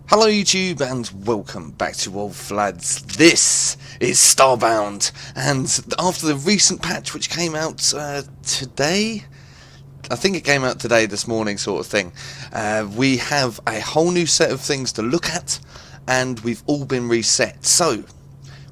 Hello YouTube and welcome back to old Flads. This is Starbound, and after the recent patch which came out today, I think it came out today, this morning sort of thing, we have a whole new set of things to look at and we've all been reset. So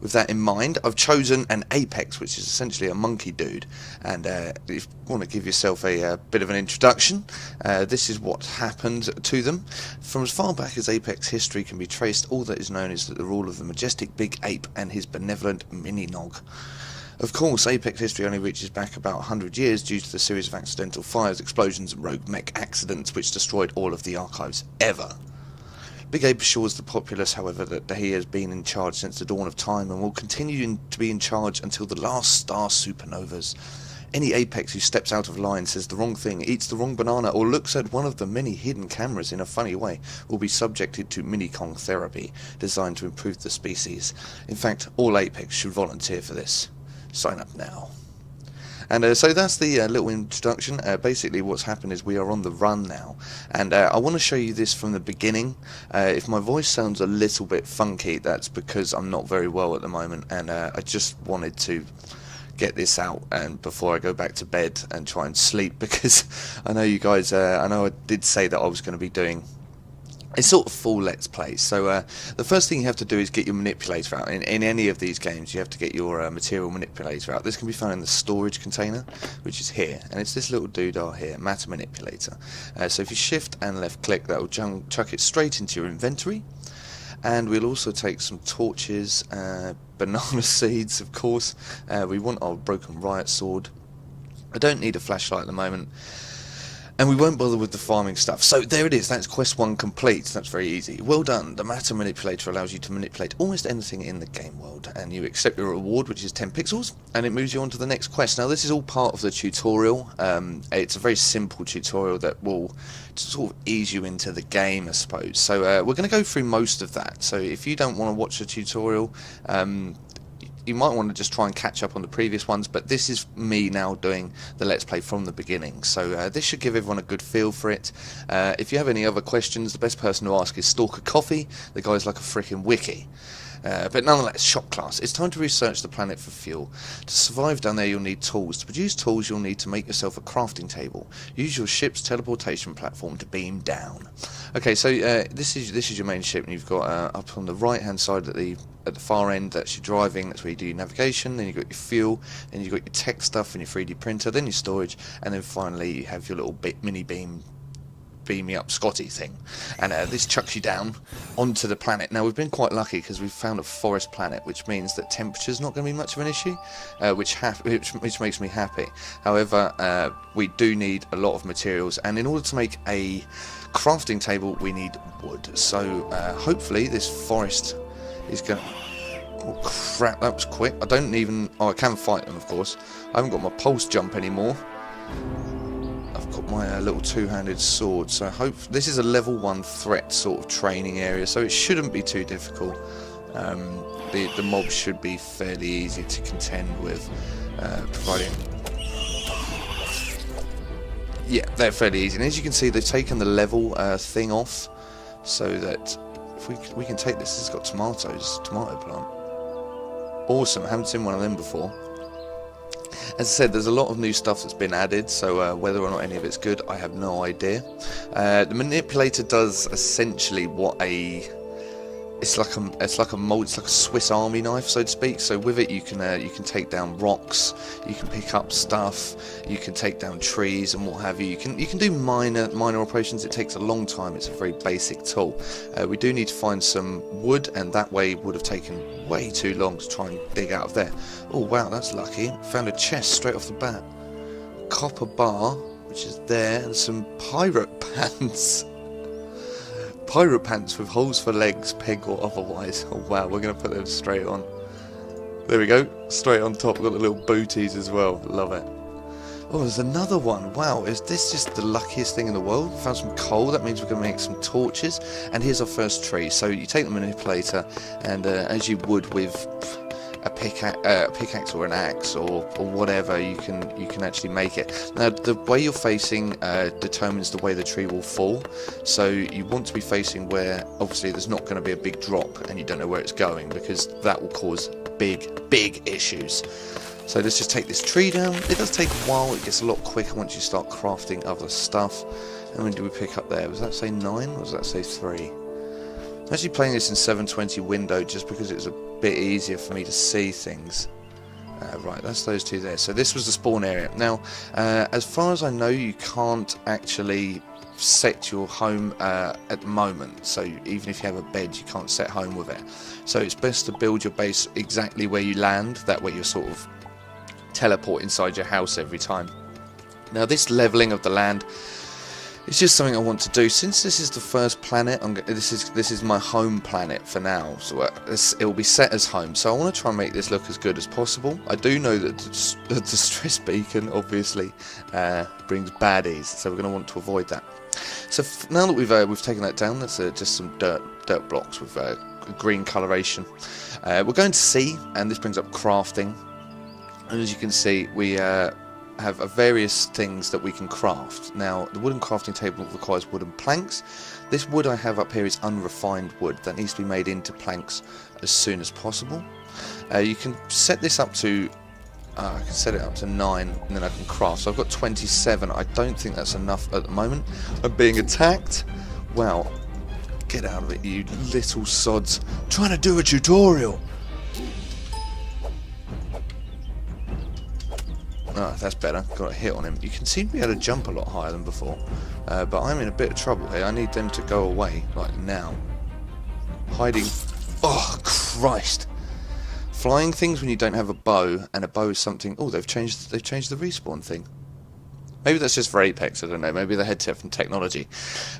with that in mind, I've chosen an Apex, which is essentially a monkey dude, and if you want to give yourself a bit of an introduction, this is what happened to them. From as far back as Apex history can be traced, all that is known is the rule of the majestic big ape and his benevolent mini-nog. Of course, Apex history only reaches back about 100 years due to the series of accidental fires, explosions and rogue mech accidents which destroyed all of the archives ever. Big Ape assures the populace, however, that he has been in charge since the dawn of time and will continue to be in charge until the last star supernovas. Any Apex who steps out of line, says the wrong thing, eats the wrong banana, or looks at one of the many hidden cameras in a funny way will be subjected to mini-Kong therapy, designed to improve the species. In fact, all Apex should volunteer for this. Sign up now. And so that's the little introduction. Basically what's happened is we are on the run now, and I want to show you this from the beginning. If my voice sounds a little bit funky, that's because I'm not very well at the moment, and I just wanted to get this out and before I go back to bed and try and sleep, because I know you guys, I know I did say that I was going to be doing it's sort of full let's play. So the first thing you have to do is get your manipulator out. In any of these games you have to get your material manipulator out. This can be found in the storage container, which is here, and it's this little doodah here, matter manipulator. So if you shift and left click, that will chuck it straight into your inventory. And we'll also take some torches, banana seeds of course, we want our broken riot sword. I don't need a flashlight at the moment. And we won't bother with the farming stuff. So there it is, that's quest 1 complete. That's very easy. Well done. The matter manipulator allows you to manipulate almost anything in the game world, and you accept your reward, which is 10 pixels, and it moves you on to the next quest. Now this is all part of the tutorial. It's a very simple tutorial that will sort of ease you into the game, I suppose. So we're going to go through most of that. So if you don't want to watch the tutorial, you might want to just try and catch up on the previous ones, but this is me now doing the Let's Play from the beginning, so this should give everyone a good feel for it. If you have any other questions, the best person to ask is Stalker Coffee. The guy's like a freaking wiki. But nonetheless, shop class. It's time to research the planet for fuel. To survive down there you'll need tools. To produce tools you'll need to make yourself a crafting table. Use your ship's teleportation platform to beam down. Okay, so this is your main ship, and you've got up on the right hand side at the far end, that's your driving, that's where you do your navigation, then you've got your fuel, then you've got your tech stuff and your 3D printer, then your storage, and then finally you have your little mini beam me up Scotty thing, and this chucks you down onto the planet. Now we've been quite lucky because we've found a forest planet, which means that temperature's not going to be much of an issue, which makes me happy. However, we do need a lot of materials, and in order to make a crafting table we need wood. So hopefully this forest is going to... Oh crap, that was quick. I don't even... Oh, I can fight them of course. I haven't got my pulse jump anymore. I've got my little two-handed sword, so this is a level 1 threat sort of training area, so it shouldn't be too difficult. The mobs should be fairly easy to contend with, providing... Yeah, they're fairly easy, and as you can see they've taken the level thing off, so that if we can take this. It's got tomato plant. Awesome, haven't seen one of them before. As I said, there's a lot of new stuff that's been added, so whether or not any of it's good, I have no idea. The manipulator does essentially what it's like a Swiss Army knife, so to speak. So with it, you can take down rocks, you can pick up stuff, you can take down trees and what have you. You can do minor operations. It takes a long time. It's a very basic tool. We do need to find some wood, and that way would have taken way too long to try and dig out of there. Oh wow, that's lucky. Found a chest straight off the bat. Copper bar, which is there, and some pirate pants. Pirate pants with holes for legs, peg or otherwise. Oh wow, we're going to put them straight on. There we go, straight on top. We've got the little booties as well, love it. Oh, there's another one. Wow, is this just the luckiest thing in the world? Found some coal, that means we're going to make some torches. And here's our first tree. So you take the manipulator, and as you would with a pickaxe or an axe or whatever, you can actually make it. Now the way you're facing determines the way the tree will fall, so you want to be facing where obviously there's not going to be a big drop and you don't know where it's going, because that will cause big issues. So let's just take this tree down. It does take a while, it gets a lot quicker once you start crafting other stuff. And when do we pick up there? Was that say 9 or does that say 3? I'm actually playing this in 720 window just because it's a bit easier for me to see things. Right, that's those two there. So this was the spawn area. Now, as far as I know, you can't actually set your home at the moment. So even if you have a bed, you can't set home with it. So it's best to build your base exactly where you land. That way you're sort of teleport inside your house every time. Now this leveling of the land is just something I want to do. Since this is the first planet, this is my home planet for now, so it will be set as home. So I want to try and make this look as good as possible. I do know that the distress beacon obviously brings baddies, so we're going to want to avoid that. So now that we've taken that down, that's just some dirt blocks with green coloration. We're going to sea, and this brings up crafting. And as you can see, we have various things that we can craft. Now, the wooden crafting table requires wooden planks. This wood I have up here is unrefined wood that needs to be made into planks as soon as possible. You can set this up to I can set it up to 9, and then I can craft. So I've got 27. I don't think that's enough at the moment. I'm being attacked. Wow. Get out of it, you little sods. I'm trying to do a tutorial. Oh, that's better. Got a hit on him. You can seem to be able to jump a lot higher than before. But I'm in a bit of trouble here. I need them to go away, like now. Hiding. Oh, Christ. Flying things when you don't have a bow, and a bow is something... Oh, they've changed the respawn thing. Maybe that's just for Apex, I don't know. Maybe they had to from technology.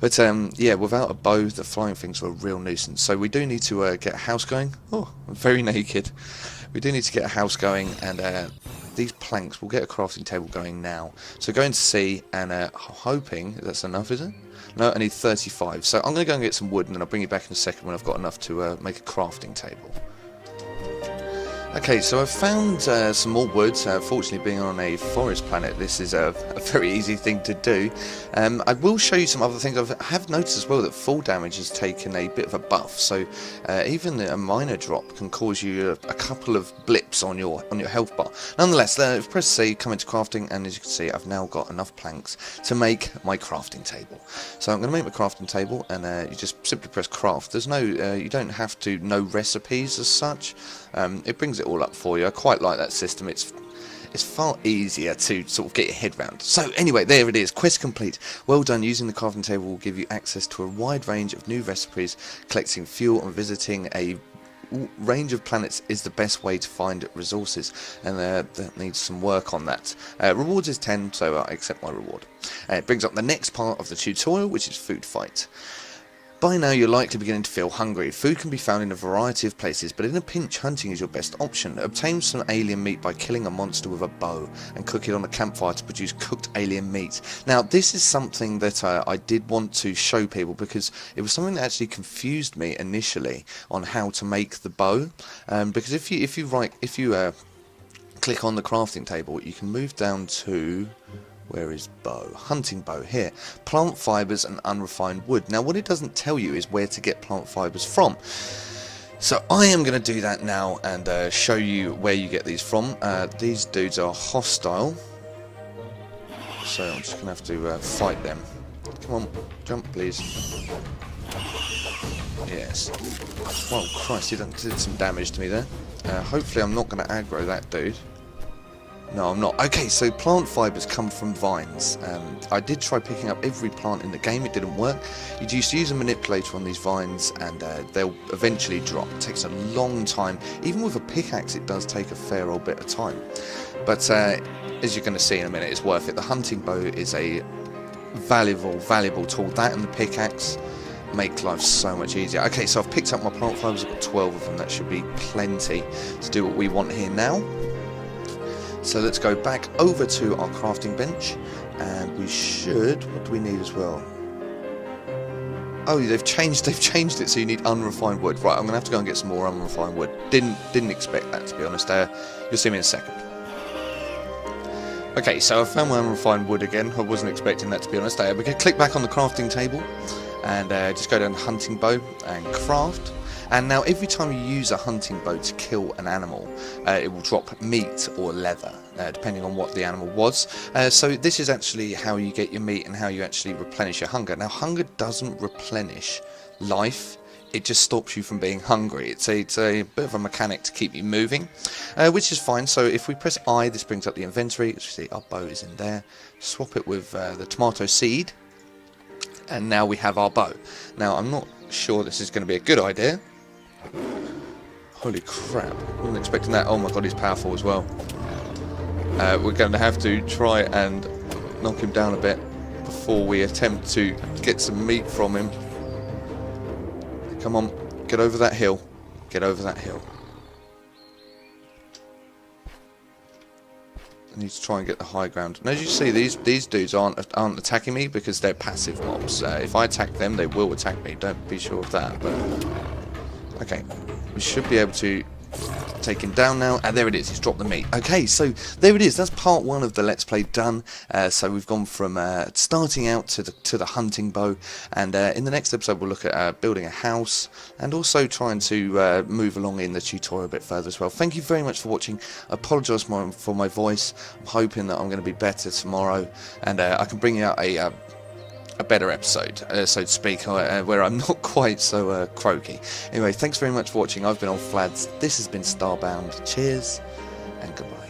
But, yeah, without a bow, the flying things are a real nuisance. So we do need to get a house going. Oh, I'm very naked. We do need to get a house going, and these planks, we'll get a crafting table going now. So going to sea, and hoping that's enough, is it? No, I need 35. So I'm going to go and get some wood, and then I'll bring you back in a second when I've got enough to make a crafting table. Okay, so I've found some more wood. Fortunately, being on a forest planet, this is a very easy thing to do. I will show you some other things. I have noticed as well that fall damage has taken a bit of a buff, so even a minor drop can cause you a couple of blips on your health bar. Nonetheless, press C, come into crafting, and as you can see, I've now got enough planks to make my crafting table. So I'm going to make my crafting table, and you just simply press craft. There's no, you don't have to know recipes as such. It brings it all up for you. I quite like that system. It's far easier to sort of get your head round. So anyway, there it is. Quest complete. Well done. Using the crafting table will give you access to a wide range of new recipes. Collecting fuel and visiting a range of planets is the best way to find resources, and that needs some work on that. Rewards is 10, so I accept my reward. It brings up the next part of the tutorial, which is food fight. By now you're likely beginning to feel hungry. Food can be found in a variety of places, but in a pinch, hunting is your best option. Obtain some alien meat by killing a monster with a bow and cook it on a campfire to produce cooked alien meat. Now this is something that I did want to show people, because it was something that actually confused me initially on how to make the bow. Because if you click on the crafting table, you can move down to... Where is bow? Hunting bow, here. Plant fibres and unrefined wood. Now what it doesn't tell you is where to get plant fibres from. So I am going to do that now and show you where you get these from. These dudes are hostile, so I'm just going to have to fight them. Come on, jump please. Yes. Well, Christ, he did some damage to me there. Hopefully I'm not going to aggro that dude. No, I'm not. Okay, so plant fibres come from vines. I did try picking up every plant in the game, it didn't work. You just use a manipulator on these vines and they'll eventually drop. It takes a long time. Even with a pickaxe it does take a fair old bit of time. But as you're going to see in a minute, it's worth it. The hunting bow is a valuable tool. That and the pickaxe make life so much easier. Okay, so I've picked up my plant fibres, I've got 12 of them. That should be plenty to do what we want here now. So let's go back over to our crafting bench, and we should... What do we need as well? Oh, they've changed it, so you need unrefined wood. Right, I'm gonna have to go and get some more unrefined wood. Didn't expect that, to be honest. You'll see me in a second. Okay, so I found my unrefined wood again. I wasn't expecting that, to be honest. We can click back on the crafting table and just go down to hunting bow and craft. And now every time you use a hunting bow to kill an animal, it will drop meat or leather, depending on what the animal was. So this is actually how you get your meat and how you actually replenish your hunger. Now, hunger doesn't replenish life. It just stops you from being hungry. It's a bit of a mechanic to keep you moving, which is fine. So if we press I, this brings up the inventory. As you see, our bow is in there. Swap it with the tomato seed, and now we have our bow. Now, I'm not sure this is going to be a good idea. Holy crap, wasn't expecting that. Oh my god, he's powerful as well. We're going to have to try and knock him down a bit before we attempt to get some meat from him. Come on, get over that hill. Get over that hill. I need to try and get the high ground. And as you see, these dudes aren't attacking me because they're passive mobs. If I attack them, they will attack me. Don't be sure of that. But okay, we should be able to take him down now, and there it is, he's dropped the meat. Okay, so there it is, that's part one of the Let's Play done. So we've gone from starting out to the hunting bow, and in the next episode we'll look at building a house, and also trying to move along in the tutorial a bit further as well. Thank you very much for watching. I apologise for my voice. I'm hoping that I'm going to be better tomorrow, and I can bring you out a better episode, so to speak, where I'm not quite so croaky. Anyway, thanks very much for watching. I've been on Flads. This has been Starbound. Cheers and goodbye.